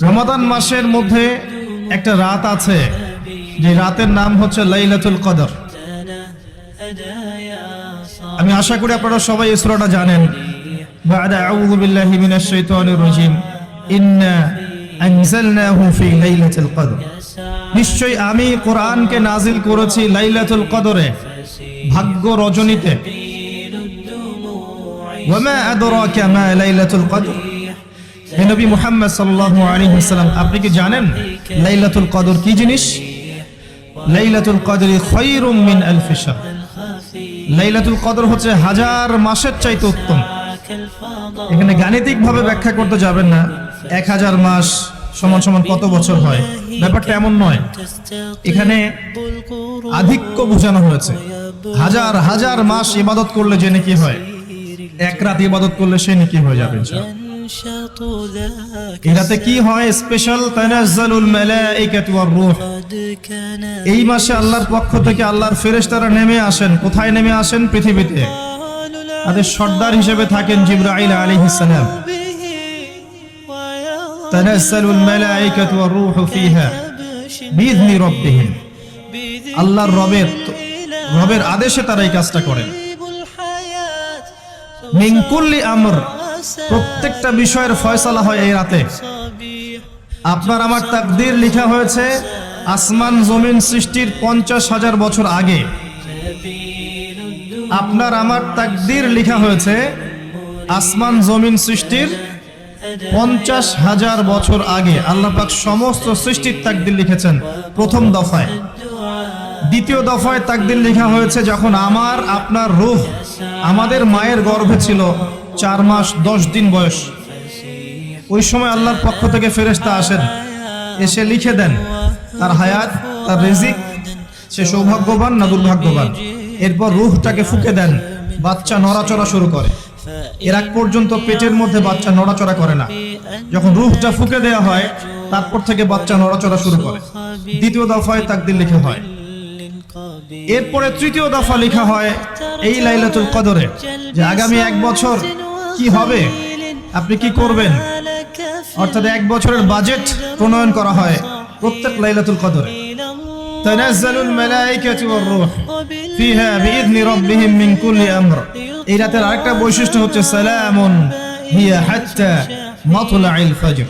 রমাদান মাসের মধ্যে একটা রাত আছে, যে রাতের নাম হচ্ছে লাইলাতুল কদর। আমি আশা করি আপনারা সবাই এই সূরাটা জানেন। বা'দা আউযু বিল্লাহি মিনাশ শাইতানির রাজীম, ইন্না আনজালনাহু ফি লাইলাতুল কদর। নিশ্চয়ই আমি কোরআনকে নাজিল করেছি লাইলাতুল কদরে, ভাগ্য রজনীতে। ওয়া মা আদরাকা মা লাইলাতুল কদর। হে নবী মুহাম্মদ সাল্লাল্লাহু আলাইহি ওয়াসাল্লাম, আপনি কি জানেন লাইলাতুল কদর কি জিনিস? লাইলাতুল কদরি খায়রুম মিন আলফি শাহর। লাইলাতুল কদর হচ্ছে হাজার মাসের চাইতে উত্তম। এখানে গাণিতিক ভাবে ব্যাখ্যা করতে যাবেন না 1000 মাস সমান সমান কত বছর হয়, ব্যাপারটা এমন নয়। এখানে আধিক্য বোঝানো হয়েছে। হাজার হাজার মাস ইবাদত করলে যে নেকি হয়, এক রাত ইবাদত করলে সে নেকি হয়ে যাবে ইনশাআল্লাহ। এরাতে কি হয়? স্পেশাল তানাজ্জালুল মালাইকাতু ওয়ার রূহ। এই মাসে আল্লাহর পক্ষ থেকে আল্লাহর ফেরেশতারা নেমে আসেন। কোথায় নেমে আসেন? পৃথিবীতে। তাদের সর্দার হিসেবে থাকেন জিবরাইল আলাইহিস সালাম। তানাজ্জালুল মালাইকাতু ওয়ার রূহু ফিহা বিইذনি রাব্বিহিম। আল্লাহর রবের আদেশে তারা এই কাজটা করেন। মিন কুল্লি আমর, প্রত্যেকটা বিষয়ের ফয়সালা হয় এই রাতে। আপনার আমার তাকদীর লেখা হয়েছে আসমান জমিন সৃষ্টির 50,000 বছর আগে। আপনার আমার তাকদীর লেখা হয়েছে আসমান জমিন সৃষ্টির 50,000 বছর আগে। আল্লাহ পাক সমস্ত সৃষ্টির তাকদীর লিখেছেন প্রথম দফায়। দ্বিতীয় দফায় তাকদীর লেখা হয়েছে যখন আমার আপনার রূহ আমাদের মায়ের গর্ভে ছিল 4 মাস 10 দিন বয়স। ওই সময় আল্লাহর পক্ষ থেকে ফেরেশতা আসেন, এসে লিখে দেন তার হায়াত, তার রিজিক, সে সৌভাগ্যবান না দুর্ভাগ্যবান। এরপর রূহটাকে ফুঁকে দেন, বাচ্চা নড়াচড়া শুরু করে। এর আগ পর্যন্ত পেটের মধ্যে বাচ্চা নড়াচড়া করে না। যখন রূহটা ফুঁকে দেওয়া হয়, তারপর থেকে বাচ্চা নড়াচড়া শুরু করে। দ্বিতীয় দফায় তাকদীর লেখা হয়। এরপরে তৃতীয় দফা লেখা হয় এই লাইলাতুল কদরে, যে আগামী 1 বছর কি হবে, আপনি কি করবেন। অর্থাৎ 1 বছরের বাজেট প্রণয়ন করা হয় প্রত্যেক লাইলাতুল কদরে। তানাজ্জালুল মালাইকাতু ওয়ার রূহ ফিহা বিইذনি রাব্বিহিম মিন কুল্লি আমর। এই রাতের আরেকটা বৈশিষ্ট্য হচ্ছে সালামুন হিয়া হাত্তা মাতলাইল ফজর।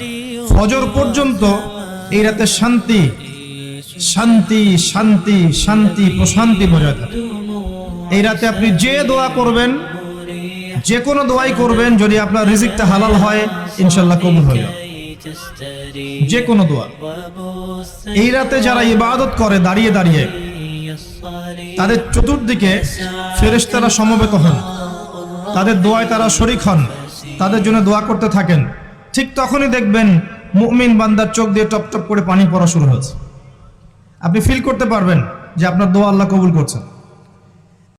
ফজর পর্যন্ত এই রাতে শান্তি শান্তি শান্তি শান্তি প্রশান্তি বজায় থাকে। এই রাতে আপনি যে দোয়া করবেন, যে কোনো দোয়াই করবেন, যদি আপনার রিজিকটা হালাল হয় ইনশাআল্লাহ কবুল হয়ে যাবে। যে কোনো দোয়া। এই রাতে যারা ইবাদত করে দাঁড়িয়ে দাঁড়িয়ে, তাদের চতুর্দিকে ফেরেশতারা সমবেত হন, তাদের দোয়ায় তারা শরীক হন, তাদের জন্য দোয়া করতে থাকেন। ঠিক তখনই দেখবেন মুমিন বান্দার চোখ দিয়ে টপ টপ করে পানি পড়া শুরু হয়েছে। আপনি ফিল করতে পারবেন যে আপনার দোয়া আল্লাহ কবুল করছেন।